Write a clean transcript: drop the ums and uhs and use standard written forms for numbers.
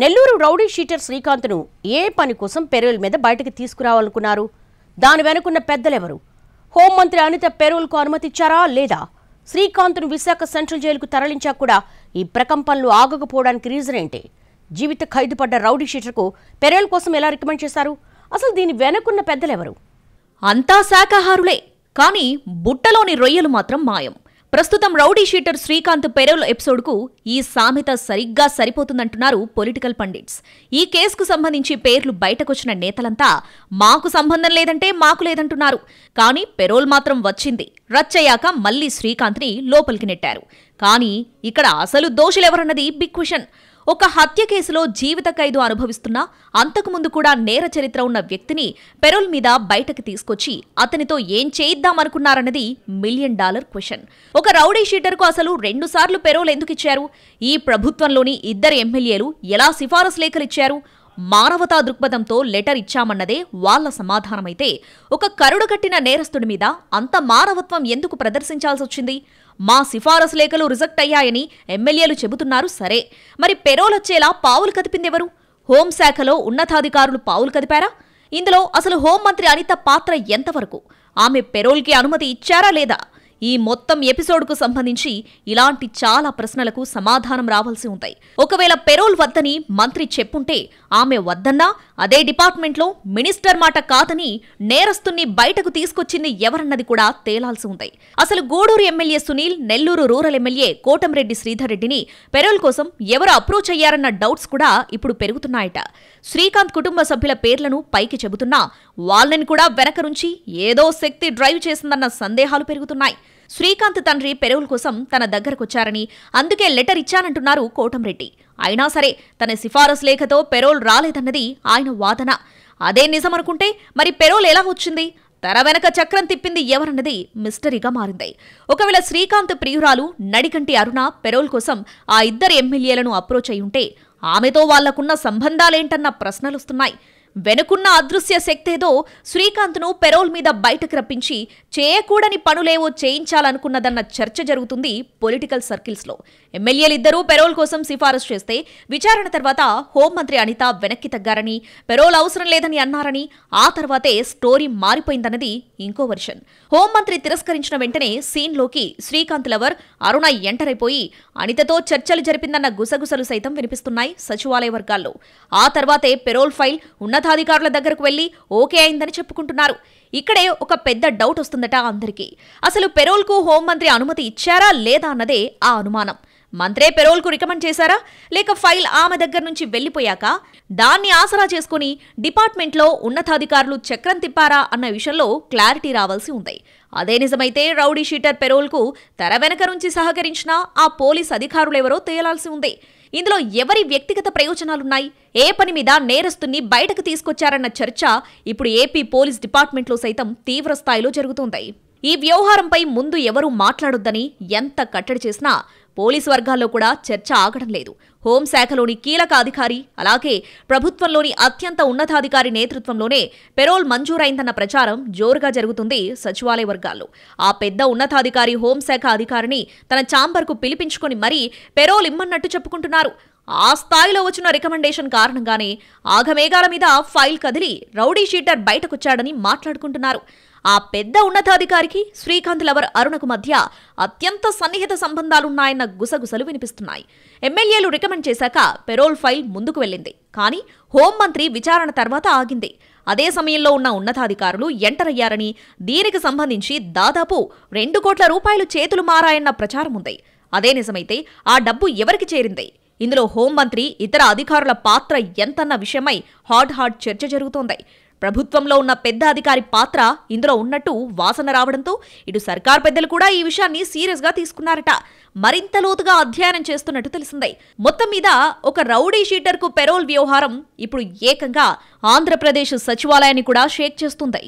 Nellore rowdy sheeter శ్రీకాంత్ను ఏ పని కోసం payroll మీద బయటకు తీసుకురావాలనుకున్నారు? దాని వెనుకున్న పెద్దలెవరు? హోంమంత్రి అనిత పెరోల్కు అనుమతిచ్చారా లేదా? శ్రీకాంత్ను విశాఖ సెంట్రల్ జైలుకు తరలించాక కూడా ఈ ప్రకంపనలు ఆగకపోవడానికి రీజన్ ఏంటి? జీవిత ఖైదు పడ్డ రౌడీ షీటర్కు పెరోల్ కోసం ఎలా రికమెండ్ చేశారు? అసలు దీని వెనుకున్న పెద్దలెవరు? అంతా శాకాహారులే, కానీ బుట్టలోని రొయ్యలు మాత్రం మాయం. ప్రస్తుతం రౌడీ షీటర్ శ్రీకాంత్ పెరోల్ ఎపిసోడ్కు ఈ సామెత సరిగ్గా సరిపోతుందంటున్నారు పొలిటికల్ పండిట్స్. ఈ కేసుకు సంబంధించి పేర్లు బయటకొచ్చిన నేతలంతా మాకు సంబంధం లేదంటే మాకు లేదంటున్నారు. కానీ పెరోల్ మాత్రం వచ్చింది. రచ్చయ్యాక మళ్లీ శ్రీకాంత్ని లోపలికి నెట్టారు. కానీ ఇక్కడ అసలు దోషులెవరన్నది బిగ్ క్వశ్చన్. ఒక హత్య కేసులో జీవిత ఖైదు అనుభవిస్తున్నా అంతకుముందు కూడా నేర చరిత్ర ఉన్న వ్యక్తిని పెరోల్ మీద బయటకు తీసుకొచ్చి అతనితో ఏం చేయిద్దామనుకున్నారన్నది $1 మిలియన్ క్వశ్చన్. ఒక రౌడీ షీటర్కు అసలు 2 సార్లు పెరోల్ ఎందుకిచ్చారు? ఈ ప్రభుత్వంలోని 2 ఎమ్మెల్యేలు ఎలా సిఫారసు లేఖలిచ్చారు? మానవతా దృక్పథంతో లెటర్ ఇచ్చామన్నదే వాళ్ల సమాధానమైతే, ఒక కరుడు కట్టిన నేరస్తుడి మీద అంత మానవత్వం ఎందుకు ప్రదర్శించాల్సొచ్చింది? మా సిఫారసు లేఖలు రిజెక్ట్ అయ్యాయని ఎమ్మెల్యేలు చెబుతున్నారు సరే, మరి పెరోల్ వచ్చేలా పావులు కదిపిందెవరు? హోంశాఖలో ఉన్నతాధికారులు పావులు కదిపారా? ఇందులో అసలు హోంమంత్రి అనిత పాత్ర ఎంతవరకు? ఆమె పెరోల్కి అనుమతి ఇచ్చారా లేదా? ఈ మొత్తం ఎపిసోడ్కు సంబంధించి ఇలాంటి చాలా ప్రశ్నలకు సమాధానం రావాల్సి ఉంటాయి. ఒకవేళ పెరోల్ వద్దని మంత్రి చెప్పుంటే, ఆమె వద్దన్నా అదే డిపార్ట్మెంట్లో మినిస్టర్ మాట కాదని నేరస్తుని బయటకు తీసుకొచ్చింది ఎవరన్నది కూడా తేలాల్సి ఉంటాయి. అసలు Gudur MLA Sunil, Nellore rural MLA Kotamreddy Sridhar రెడ్డిని పెరోల్ కోసం ఎవరు అప్రోచ్ అయ్యారన్న డౌట్స్ కూడా ఇప్పుడు పెరుగుతున్నాయట. శ్రీకాంత్ కుటుంబ సభ్యుల పేర్లను పైకి చెబుతున్నా వాళ్ళని కూడా వెనక నుంచి ఏదో శక్తి డ్రైవ్ చేసిందన్న సందేహాలు పెరుగుతున్నాయి. శ్రీకాంత్ తండ్రి పెరోల్ కోసం తన దగ్గరకొచ్చారని, అందుకే లెటర్ ఇచ్చానంటున్నారు కోటంరెడ్డి. అయినా సరే తన సిఫారసు లేఖతో పెరోల్ రాలేదన్నది ఆయన వాదన. అదే నిజమనుకుంటే మరి పెరోల్ ఎలా వచ్చింది? తెర వెనక చక్రం తిప్పింది ఎవరన్నది మిస్టరీగా మారింది. ఒకవేళ శ్రీకాంత్ ప్రియురాలు నడికంటి అరుణ పెరోల్ కోసం ఆ 2 ఎమ్మెల్యేలను అప్రోచ్ అయి ఉంటే, ఆమెతో వాళ్లకున్న సంబంధాలేంటన్న ప్రశ్నలొస్తున్నాయి. వెనుకున్న అదృశ్య శక్తేదో శ్రీకాంత్ను పెరోల్ మీద బయటకు రప్పించి చేయకూడని పనులేవో చేయించాలనుకున్నదన్న చర్చ జరుగుతుంది పొలిటికల్ సర్కిల్స్లో. ఎమ్మెల్యేలిద్దరూ పెరోల్ కోసం సిఫారసు చేస్తే విచారణ తర్వాత హోంమంత్రి అనిత వెనక్కి తగ్గారని, పెరోల్ అవసరం లేదని అన్నారని, ఆ తర్వాతే స్టోరీ మారిపోయిందన్నది ఇంకో వర్షన్. హోంమంత్రి తిరస్కరించిన వెంటనే సీన్లోకి శ్రీకాంత్ లవర్ అరుణ ఎంటర్ అయిపోయి అనితతో చర్చలు జరిపిందన్న గుసగుసలు సైతం వినిపిస్తున్నాయి సచివాలయ వర్గాల్లో. ఆ తర్వాతే పెరోల్ ఫైల్ ఉన్నతాధికారుల దగ్గరకు వెళ్లి ఓకే అయిందని చెప్పుకుంటున్నారు. ఇక్కడే ఒక పెద్ద డౌట్ వస్తుందట అందరికీ. అసలు పెరోల్కు హోంమంత్రి అనుమతి ఇచ్చారా లేదా అన్నదే ఆ అనుమానం. మంత్రే పెరోల్కు రికమెండ్ చేశారా, లేక ఫైల్ ఆమె దగ్గర నుంచి వెళ్లిపోయాక దాన్ని ఆసరా చేసుకుని డిపార్ట్మెంట్లో ఉన్నతాధికారులు చక్రం తిప్పారా అన్న విషయంలో క్లారిటీ రావాల్సి ఉంది. అదే నిజమైతే రౌడీ షీటర్ పెరోల్కు తెర వెనక నుంచి సహకరించిన ఆ పోలీస్ అధికారులెవరో తేలాల్సి ఉంది. ఇందులో ఎవరి వ్యక్తిగత ప్రయోజనాలున్నాయి? ఏ పని మీద నేరస్తుని బయటకు తీసుకొచ్చారన్న చర్చ ఇప్పుడు ఏపీ పోలీస్ డిపార్ట్మెంట్లో సైతం తీవ్ర స్థాయిలో జరుగుతోంది. ఈ వ్యవహారంపై ముందు ఎవరూ మాట్లాడొద్దని ఎంత కట్టడి చేసినా పోలీసు వర్గాల్లో కూడా చర్చ ఆగడం లేదు. హోంశాఖలోని కీలక అధికారి, అలాగే ప్రభుత్వంలోని అత్యంత ఉన్నతాధికారి నేతృత్వంలోనే పెరోల్ మంజూరైందన్న ప్రచారం జోరుగా జరుగుతుంది సచివాలయ వర్గాల్లో. ఆ పెద్ద ఉన్నతాధికారి హోంశాఖ అధికారిని తన ఛాంబర్కు పిలిపించుకొని మరీ పెరోల్ ఇమ్మన్నట్టు చెప్పుకుంటున్నారు. ఆ స్థాయిలో వచ్చిన రికమెండేషన్ కారణంగానే ఆగమేఘాల మీద ఫైల్ కదిలి రౌడీ షీటర్ బయటకొచ్చాడని మాట్లాడుకుంటున్నారు. ఆ పెద్ద ఉన్నతాధికారికి శ్రీకాంత్ లవర్ అరుణకు మధ్య అత్యంత సన్నిహిత సంబంధాలున్నాయన్న గుసగుసలు వినిపిస్తున్నాయి. ఎమ్మెల్యేలు రికమెండ్ చేశాక పెరోల్ ఫైల్ ముందుకు వెళ్ళింది. కానీ హోంమంత్రి విచారణ తర్వాత ఆగింది. అదే సమయంలో ఉన్న ఉన్నతాధికారులు ఎంటర్ అయ్యారని, దీనికి సంబంధించి దాదాపు 2 కోట్ల రూపాయలు చేతులు మారాయన్న ప్రచారం ఉంది. అదే నిజమైతే ఆ డబ్బు ఎవరికి చేరింది? ఇందులో హోంమంత్రి, ఇతర అధికారుల పాత్ర ఎంతన్న విషయమై హాట్ చర్చ జరుగుతోంది. ప్రభుత్వంలో ఉన్న పెద్ద అధికారి పాత్ర ఇందులో ఉన్నట్టు వాసన రావడంతో ఇటు సర్కార్ పెద్దలు కూడా ఈ విషయాన్ని సీరియస్ గా తీసుకున్నారట. మరింత లోతుగా అధ్యయనం చేస్తున్నట్టు తెలిసింది. మొత్తం మీద ఒక రౌడీ షీటర్ కు పెరోల్ వ్యవహారం ఇప్పుడు ఏకంగా ఆంధ్రప్రదేశ్ సచివాలయాన్ని కూడా షేక్ చేస్తుంది.